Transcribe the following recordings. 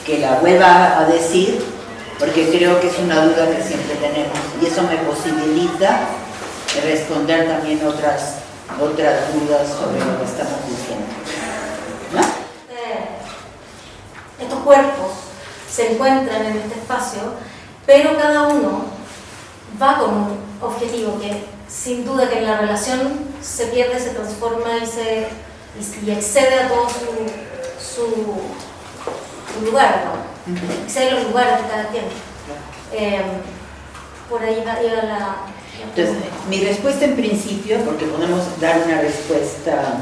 que la vuelva a decir, porque creo que es una duda que siempre tenemos y eso me posibilita responder también otras dudas sobre lo que estamos diciendo, ¿no? Estos cuerpos se encuentran en este espacio, pero cada uno va con un objetivo que sin duda que en la relación se pierde, se transforma y excede a todo su lugar, ¿no? Excede los lugares de cada quien. Por ahí va la... Entonces, mi respuesta en principio, porque podemos dar una respuesta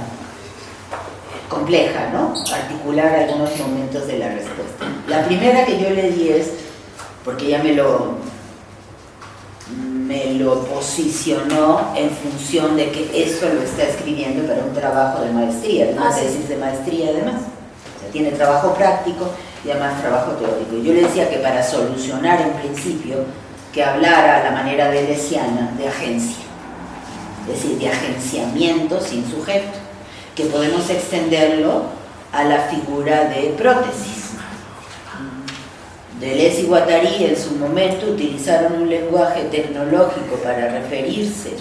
compleja, ¿no? Articular algunos momentos de la respuesta. La primera que yo le di es, porque ya me lo posicionó en función de que eso lo está escribiendo para un trabajo de maestría, una tesis de maestría además. O sea, tiene trabajo práctico y además trabajo teórico. Y yo le decía que para solucionar en principio, que hablara a la manera deleuziana de agencia, es decir, de agenciamiento sin sujeto, que podemos extenderlo a la figura de prótesis. Deleuze y Guattari en su momento utilizaron un lenguaje tecnológico para referirse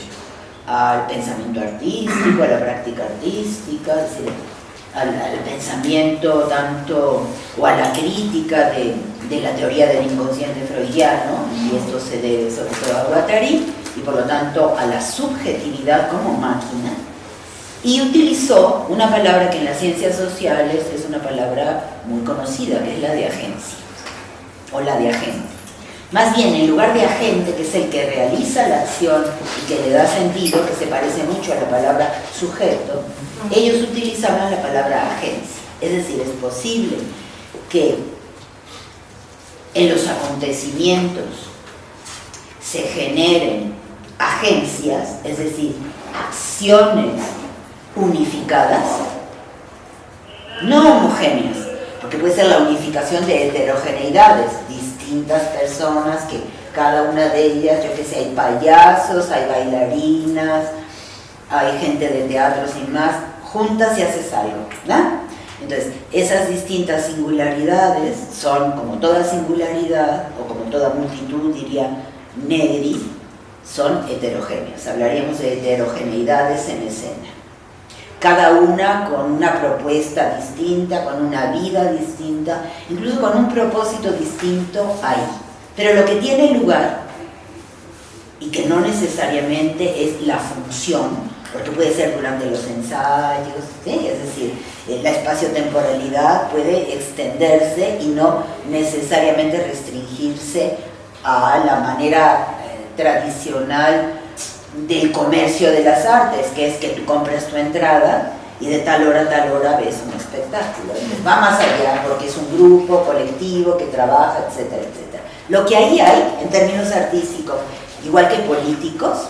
al pensamiento artístico, a la práctica artística, es decir, al pensamiento tanto, o a la crítica de la teoría del inconsciente freudiano, y esto se debe sobre todo a Guattari, y por lo tanto a la subjetividad como máquina, y utilizó una palabra que en las ciencias sociales es una palabra muy conocida, que es la de agencia, o la de agente. Más bien, en lugar de agente, que es el que realiza la acción y que le da sentido, que se parece mucho a la palabra sujeto, ellos utilizaban la palabra agencia. Es decir, es posible que en los acontecimientos se generen agencias, es decir, acciones unificadas, no homogéneas, porque puede ser la unificación de heterogeneidades, distintas personas que cada una de ellas, yo que sé, hay payasos, hay bailarinas, hay gente de teatro sin más, juntas y haces algo, ¿no? Entonces, esas distintas singularidades son, como toda singularidad, o como toda multitud, diría Negri, son heterogéneas. Hablaríamos de heterogeneidades en escena. Cada una con una propuesta distinta, con una vida distinta, incluso con un propósito distinto ahí. Pero lo que tiene lugar, y que no necesariamente es la función, porque puede ser durante los ensayos, ¿sí? Es decir, la espaciotemporalidad puede extenderse y no necesariamente restringirse a la manera tradicional del comercio de las artes, que es que tú compras tu entrada y de tal hora a tal hora ves un espectáculo. Entonces, va más allá porque es un grupo colectivo que trabaja, etcétera, etcétera. Lo que ahí hay, en términos artísticos, igual que políticos,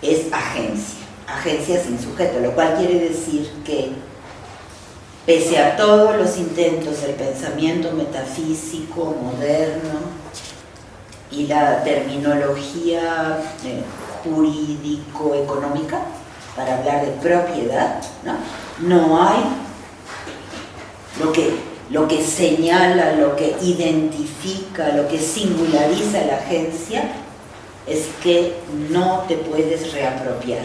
es agencia sin sujeto, lo cual quiere decir que pese a todos los intentos del pensamiento metafísico moderno y la terminología jurídico-económica para hablar de propiedad, no hay lo que señala, lo que identifica, lo que singulariza la agencia es que no te puedes reapropiar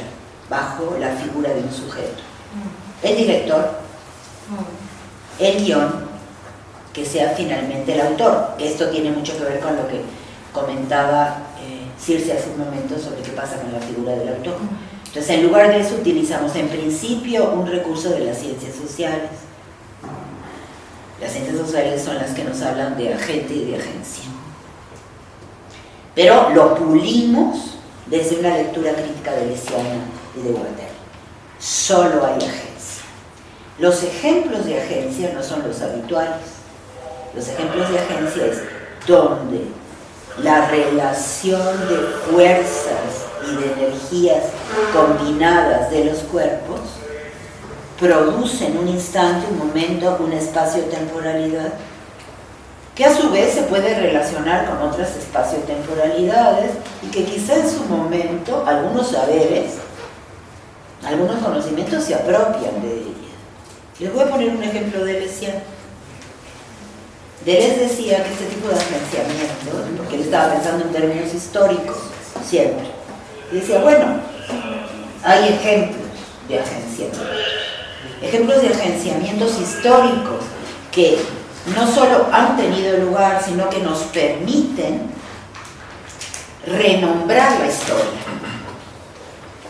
bajo la figura de un sujeto. El director, el guión, que sea finalmente el autor, que esto tiene mucho que ver con lo que comentaba Circe hace un momento sobre qué pasa con la figura del autor. Entonces, en lugar de eso, utilizamos en principio un recurso de las ciencias sociales. Las ciencias sociales son las que nos hablan de agente y de agencia. Pero lo pulimos desde una lectura crítica de deleuziana y de Guattari. Solo hay agencia. Los ejemplos de agencia no son los habituales. Los ejemplos de agencia es donde la relación de fuerzas y de energías combinadas de los cuerpos produce en un instante, un momento, una espacio-temporalidad que a su vez se puede relacionar con otras espacio-temporalidades y que quizá en su momento algunos saberes, algunos conocimientos se apropian de ellas. Les voy a poner un ejemplo de Deleuze. Deleuze decía que este tipo de agenciamiento, porque él estaba pensando en términos históricos, siempre, y decía, bueno, hay ejemplos de agenciamiento. Ejemplos de agenciamientos históricos que no solo han tenido lugar, sino que nos permiten renombrar la historia.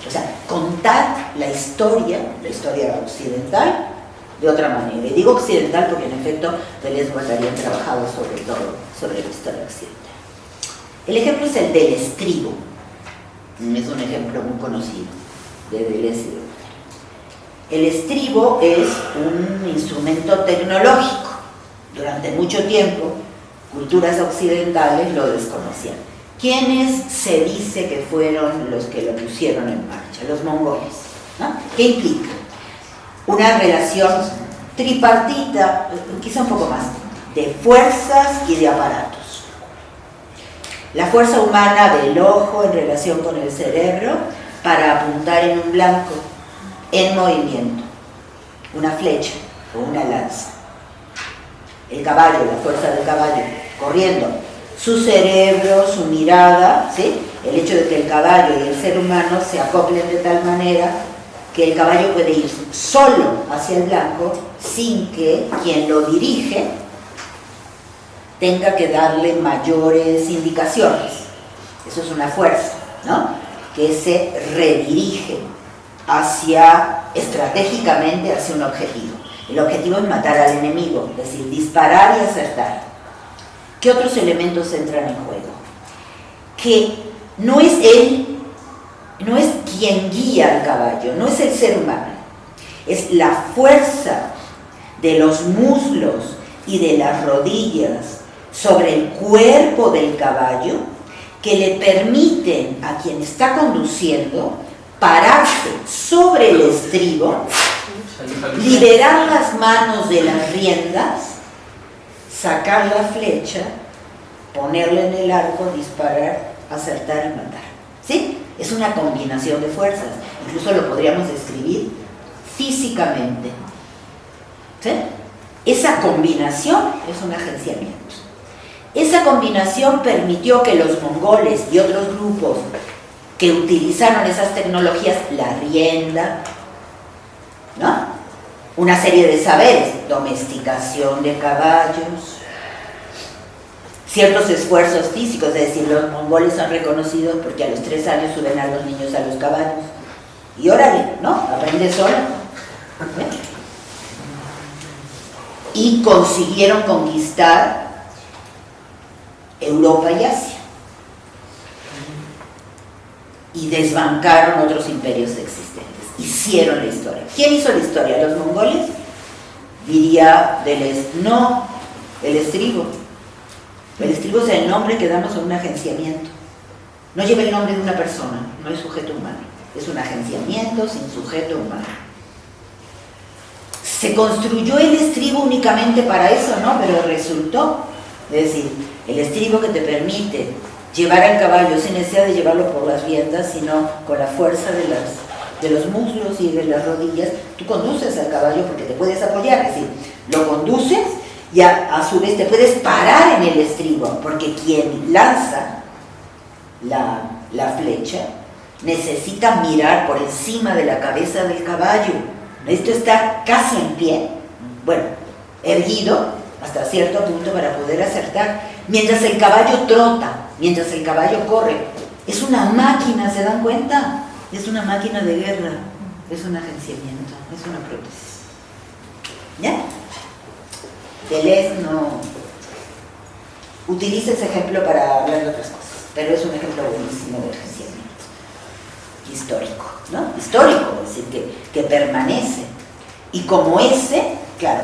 O sea, contar la historia occidental, de otra manera. Y digo occidental porque en efecto Deleuze y Guattari han trabajado sobre todo sobre la historia occidental. El ejemplo es el del estribo. Es un ejemplo muy conocido de Deleuze y Guattari. El estribo es un instrumento tecnológico. Durante mucho tiempo, culturas occidentales lo desconocían. ¿Quiénes se dice que fueron los que lo pusieron en marcha? Los mongoles, ¿no? ¿Qué implica? Una relación tripartita, quizá un poco más, de fuerzas y de aparatos. La fuerza humana del ojo en relación con el cerebro para apuntar en un blanco, en movimiento, una flecha o una lanza. El caballo, la fuerza del caballo, corriendo. Su cerebro, su mirada, ¿sí? El hecho de que el caballo y el ser humano se acoplen de tal manera que el caballo puede ir solo hacia el blanco sin que quien lo dirige tenga que darle mayores indicaciones. Eso es una fuerza, ¿no? Que se redirige estratégicamente hacia un objetivo. El objetivo es matar al enemigo, es decir, disparar y acertar. ¿Qué otros elementos entran en juego? Que no es él, no es quien guía al caballo, no es el ser humano, es la fuerza de los muslos y de las rodillas sobre el cuerpo del caballo que le permiten a quien está conduciendo pararse sobre el estribo, liberar las manos de las riendas, sacar la flecha, ponerla en el arco, disparar, acertar y matar. ¿Sí? Es una combinación de fuerzas. Incluso lo podríamos describir físicamente. ¿Sí? Esa combinación es un agenciamiento. Esa combinación permitió que los mongoles y otros grupos que utilizaron esas tecnologías, la rienda, ¿no? Una serie de saberes, domesticación de caballos, ciertos esfuerzos físicos, es decir, los mongoles son reconocidos porque a los 3 años suben a los niños a los caballos. Y órale, ¿no? Aprende solo. ¿Eh? Y consiguieron conquistar Europa y Asia. Y desbancaron otros imperios existentes. Hicieron la historia. ¿Quién hizo la historia? ¿Los mongoles? Diría Deleuze, no, el estribo. El estribo es el nombre que damos a un agenciamiento. No lleva el nombre de una persona, no es sujeto humano. Es un agenciamiento sin sujeto humano. Se construyó el estribo únicamente para eso, ¿no? Pero resultó, es decir, el estribo que te permite llevar al caballo sin necesidad de llevarlo por las riendas, sino con la fuerza de los muslos y de las rodillas. Tú conduces al caballo porque te puedes apoyar, es decir, lo conduces y a su vez te puedes parar en el estribo, porque quien lanza la flecha necesita mirar por encima de la cabeza del caballo. Necesita estar casi en pie, bueno, erguido hasta cierto punto para poder acertar, mientras el caballo trota, mientras el caballo corre. Es una máquina, ¿se dan cuenta? Es una máquina de guerra, es un agenciamiento, es una prótesis. ¿Ya? Deleuze no utiliza ese ejemplo para hablar de otras cosas, pero es un ejemplo buenísimo de agenciamiento histórico, ¿no? Histórico, es decir, que permanece. Y como ese, claro,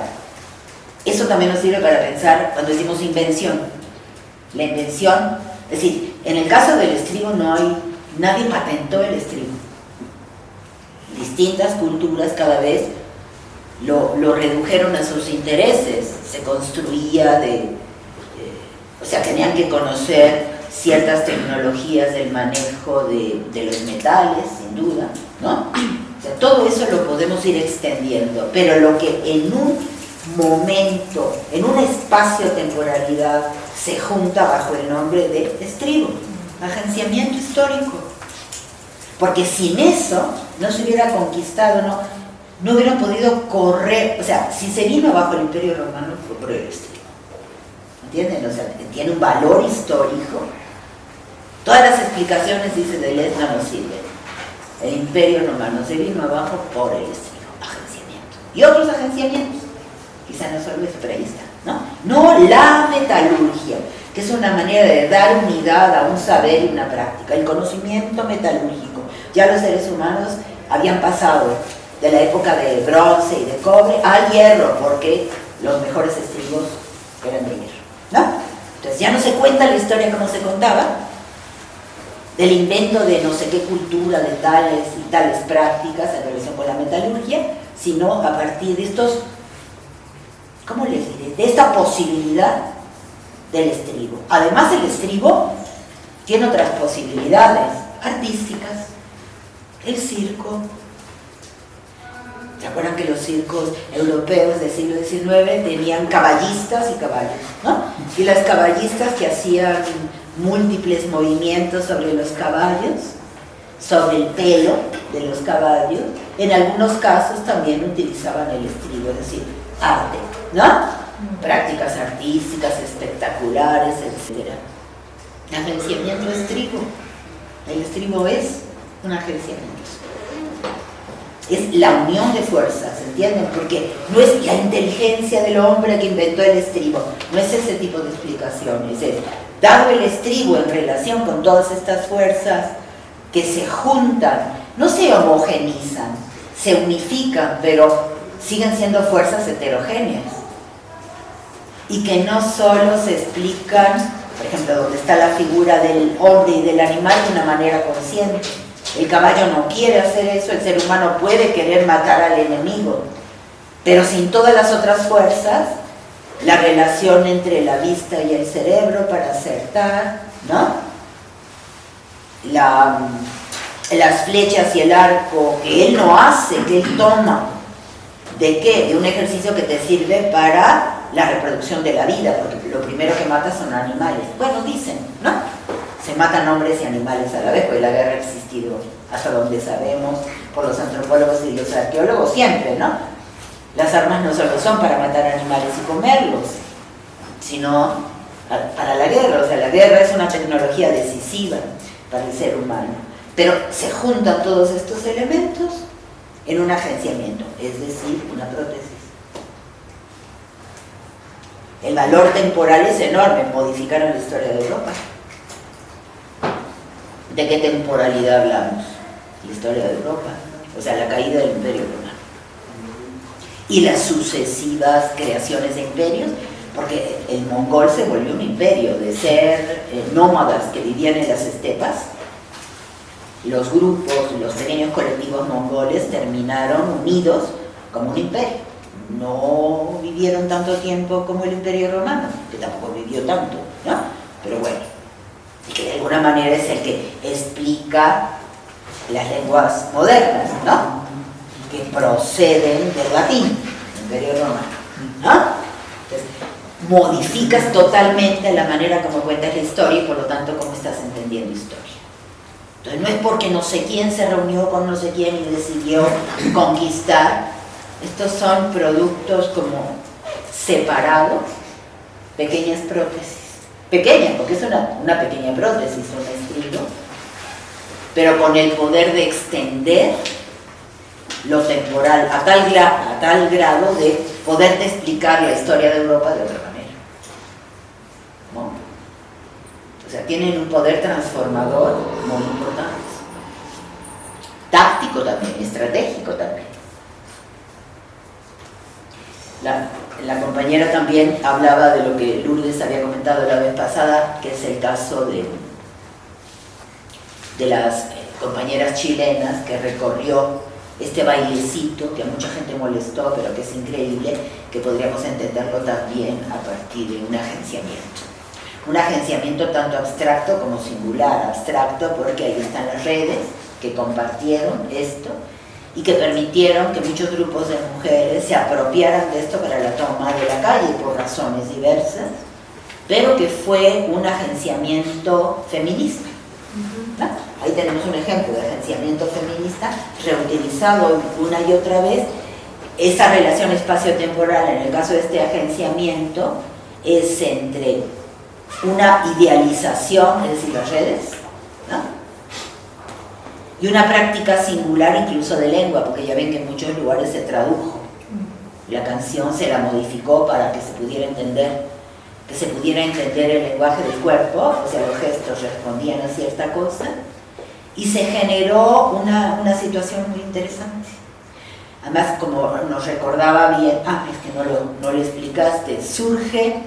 eso también nos sirve para pensar cuando decimos invención. La invención, es decir, en el caso del estribo nadie patentó el estribo. Distintas culturas cada vez lo redujeron a sus intereses, se construía o sea, tenían que conocer ciertas tecnologías del manejo de los metales, sin duda, ¿no? O sea, todo eso lo podemos ir extendiendo, pero lo que en un momento, en un espacio-temporalidad, se junta bajo el nombre de estribo, agenciamiento histórico. Porque sin eso no se hubiera conquistado, no hubieran podido correr, o sea, si se vino bajo el Imperio Romano fue por el estribo. ¿Entienden? O sea, tiene un valor histórico. Todas las explicaciones, dice Deleuze, no nos sirven. El Imperio Romano se vino abajo por el estribo, agenciamiento. Y otros agenciamientos, quizá no solo eso, pero ahí está, ¿no? No la metalurgia, que es una manera de dar unidad a un saber y una práctica. El conocimiento metalúrgico. Ya los seres humanos habían pasado de la época de bronce y de cobre al hierro, porque los mejores estribos eran de hierro, ¿no? Entonces ya no se cuenta la historia como se contaba, del invento de no sé qué cultura, de tales y tales prácticas en relación con la metalurgia, sino a partir de estos, ¿cómo les diré?, de esta posibilidad del estribo. Además, el estribo tiene otras posibilidades artísticas, el circo. ¿Se acuerdan que los circos europeos del siglo XIX tenían caballistas y caballos, ¿no? Y las caballistas que hacían múltiples movimientos sobre los caballos, sobre el pelo de los caballos, en algunos casos también utilizaban el estribo, es decir, arte, ¿no? Prácticas artísticas espectaculares, etc. Agenciamiento estribo. El estribo es un agenciamiento. Es la unión de fuerzas, ¿entienden? Porque no es la inteligencia del hombre que inventó el estribo, no es ese tipo de explicaciones, es dado el estribo en relación con todas estas fuerzas que se juntan, no se homogenizan, se unifican, pero siguen siendo fuerzas heterogéneas y que no solo se explican, por ejemplo, donde está la figura del hombre y del animal de una manera consciente. El caballo no quiere hacer eso, el ser humano puede querer matar al enemigo, pero sin todas las otras fuerzas, la relación entre la vista y el cerebro para acertar, ¿no? Las flechas y el arco que él no hace, que él toma. ¿De qué? De un ejercicio que te sirve para la reproducción de la vida, porque lo primero que matas son animales. Bueno, dicen, ¿no? Se matan hombres y animales a la vez, porque la guerra ha existido hasta donde sabemos, por los antropólogos y los arqueólogos siempre, ¿no? Las armas no solo son para matar animales y comerlos, sino para la guerra. O sea, la guerra es una tecnología decisiva para el ser humano. Pero se juntan todos estos elementos en un agenciamiento, es decir, una prótesis. El valor temporal es enorme, modificaron la historia de Europa. ¿De qué temporalidad hablamos? La historia de Europa, o sea, la caída del Imperio Romano. Y las sucesivas creaciones de imperios, porque el mongol se volvió un imperio, de ser nómadas que vivían en las estepas. Los grupos, los pequeños colectivos mongoles terminaron unidos como un imperio. No vivieron tanto tiempo como el Imperio Romano, que tampoco vivió tanto, ¿no? Pero bueno, y que de alguna manera es el que explica las lenguas modernas, ¿no? Que proceden del latín, Imperio Romano, ¿no? Entonces, modificas totalmente la manera como cuentas la historia y por lo tanto cómo estás entendiendo historia. Entonces no es porque no sé quién se reunió con no sé quién y decidió conquistar. Estos son productos como separados, pequeñas prótesis. Pequeñas, porque es una pequeña prótesis, un estribo, pero con el poder de extender lo temporal a tal grado de poderte explicar la historia de Europa de otra manera. ¿No? O sea, tienen un poder transformador muy importante. Táctico también, estratégico también. La compañera también hablaba de lo que Lourdes había comentado la vez pasada, que es el caso de las compañeras chilenas que recorrió este bailecito que a mucha gente molestó, pero que es increíble, que podríamos entenderlo también a partir de un agenciamiento. Un agenciamiento tanto abstracto como singular. Abstracto porque ahí están las redes que compartieron esto, y que permitieron que muchos grupos de mujeres se apropiaran de esto para la toma de la calle por razones diversas, pero que fue un agenciamiento feminista, ¿no? Ahí tenemos un ejemplo de agenciamiento feminista reutilizado una y otra vez. Esa relación espacio-temporal, en el caso de este agenciamiento, es entre una idealización, es decir, las redes, ¿no?, y una práctica singular incluso de lengua, porque ya ven que en muchos lugares se tradujo. La canción se la modificó para que se pudiera entender el lenguaje del cuerpo, o sea, los gestos respondían a cierta cosa, y se generó una situación muy interesante. Además, como nos recordaba bien, es que no lo explicaste, surge,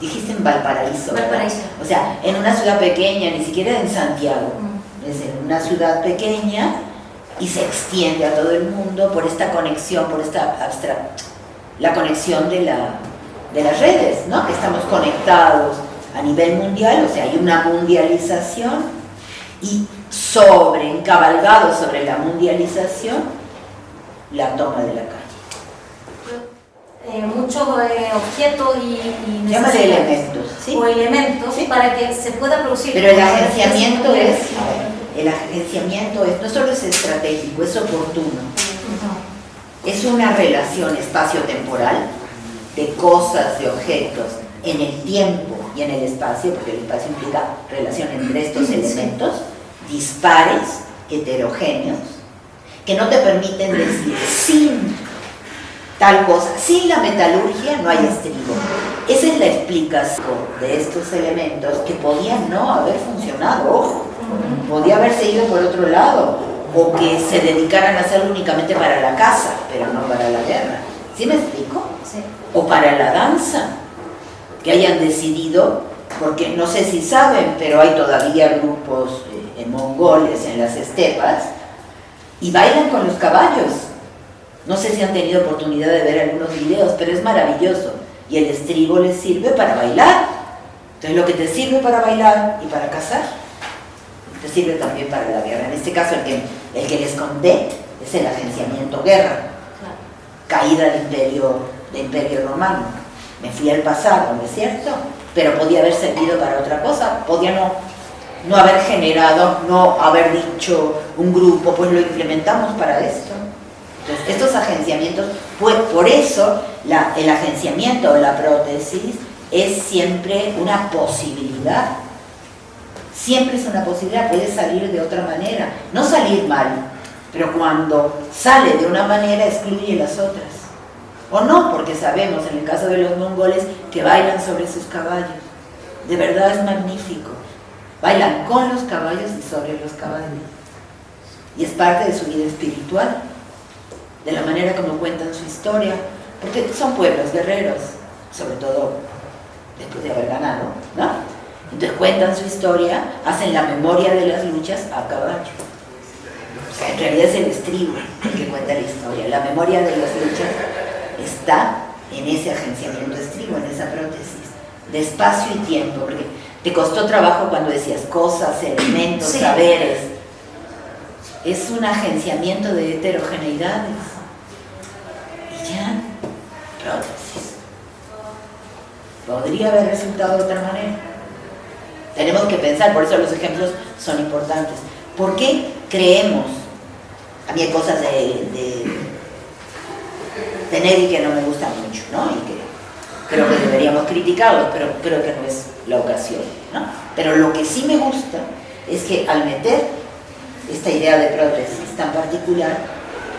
dijiste en Valparaíso, Valparaíso. O sea, en una ciudad pequeña, ni siquiera en Santiago, es en una ciudad pequeña y se extiende a todo el mundo por esta conexión, la conexión de las redes, ¿no? Que estamos conectados a nivel mundial, o sea, hay una mundialización y encabalgado sobre la mundialización, la toma de la calle. Muchos objetos y Llámale elementos, ¿sí? O elementos, ¿sí?, para que se pueda producir. Pero el agenciamiento no solo es estratégico, es oportuno. Es una relación espacio-temporal de cosas, de objetos, en el tiempo y en el espacio, porque el espacio implica relación entre estos elementos, dispares, heterogéneos, que no te permiten decir sin tal cosa, sin la metalurgia no hay estribo. Esa es la explicación de estos elementos que podían no haber funcionado, ojo, podía haberse ido por otro lado, o que se dedicaran a hacerlo únicamente para la caza, pero no para la guerra. ¿Sí me explico? Sí. O para la danza, que hayan decidido, porque no sé si saben, pero hay todavía grupos mongoles en las estepas y bailan con los caballos. No sé si han tenido oportunidad de ver algunos videos, pero es maravilloso. Y el estribo les sirve para bailar. Entonces lo que te sirve para bailar y para cazar, te sirve también para la guerra. En este caso el que les conté es el agenciamiento guerra. Caída del imperio romano. Me fui al pasado, ¿no es cierto? Pero podía haber servido para otra cosa, podía no haber generado, no haber dicho un grupo, pues lo implementamos para esto. Entonces, estos agenciamientos, pues por eso el agenciamiento o la prótesis es siempre una posibilidad. Siempre es una posibilidad, puede salir de otra manera, no salir mal, pero cuando sale de una manera excluye las otras. O no, porque sabemos en el caso de los mongoles que bailan sobre sus caballos. De verdad es magnífico. Bailan con los caballos y sobre los caballos. Y es parte de su vida espiritual, de la manera como cuentan su historia, porque son pueblos guerreros, sobre todo después de haber ganado, ¿no? Entonces cuentan su historia, hacen la memoria de las luchas a caballo. O sea, en realidad es el estribo el que cuenta la historia. La memoria de las luchas está en ese agenciamiento estribo, en esa prótesis, de espacio y tiempo, porque te costó trabajo cuando decías cosas, elementos, sí, saberes. Es un agenciamiento de heterogeneidades. Y ya, prótesis. Podría haber resultado de otra manera. Tenemos que pensar, por eso los ejemplos son importantes. ¿Por qué creemos? A mí hay cosas de Neddy que no me gustan mucho, ¿no? Y que creo que deberíamos criticarlos, pero creo que no es la ocasión, ¿no? Pero lo que sí me gusta es que al meter esta idea de prótesis tan particular,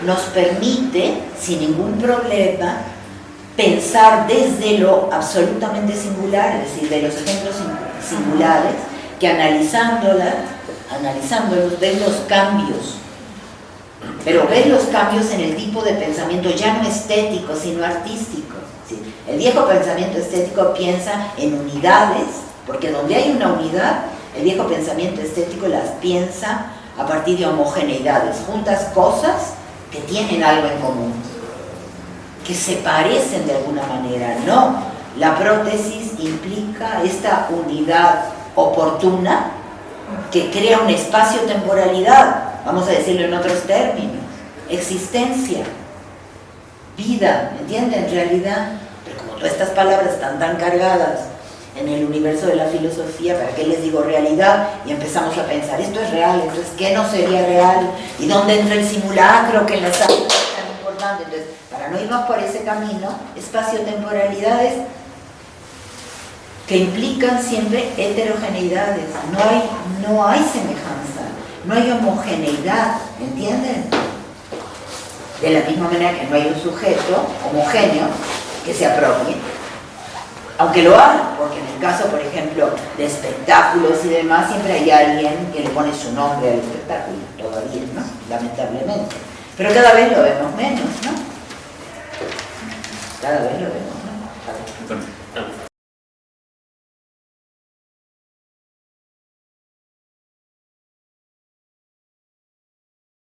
nos permite, sin ningún problema, pensar desde lo absolutamente singular, es decir, de los ejemplos singulares, que analizándolos, ven los cambios, pero ven los cambios en el tipo de pensamiento ya no estético, sino artístico. ¿Sí? El viejo pensamiento estético piensa en unidades, porque donde hay una unidad, el viejo pensamiento estético las piensa a partir de homogeneidades, juntas cosas que tienen algo en común, que se parecen de alguna manera. No, la prótesis implica esta unidad oportuna que crea una espacio-temporalidad, vamos a decirlo en otros términos, existencia, vida, ¿entienden? Realidad. Pero como todas estas palabras están tan cargadas en el universo de la filosofía, ¿para qué les digo realidad? Y empezamos a pensar, esto es real, entonces ¿qué no sería real? ¿Y dónde entra el simulacro que en las artes es tan importante? Entonces, para no irnos por ese camino, espacio-temporalidades que implican siempre heterogeneidades, no hay semejanza, no hay homogeneidad, ¿entienden? De la misma manera que no hay un sujeto homogéneo que se apropie, aunque lo hay, porque en el caso, por ejemplo, de espectáculos y demás, siempre hay alguien que le pone su nombre al espectáculo, todavía, ¿no? Lamentablemente. Pero cada vez lo vemos menos, ¿no? Cada vez lo vemos menos.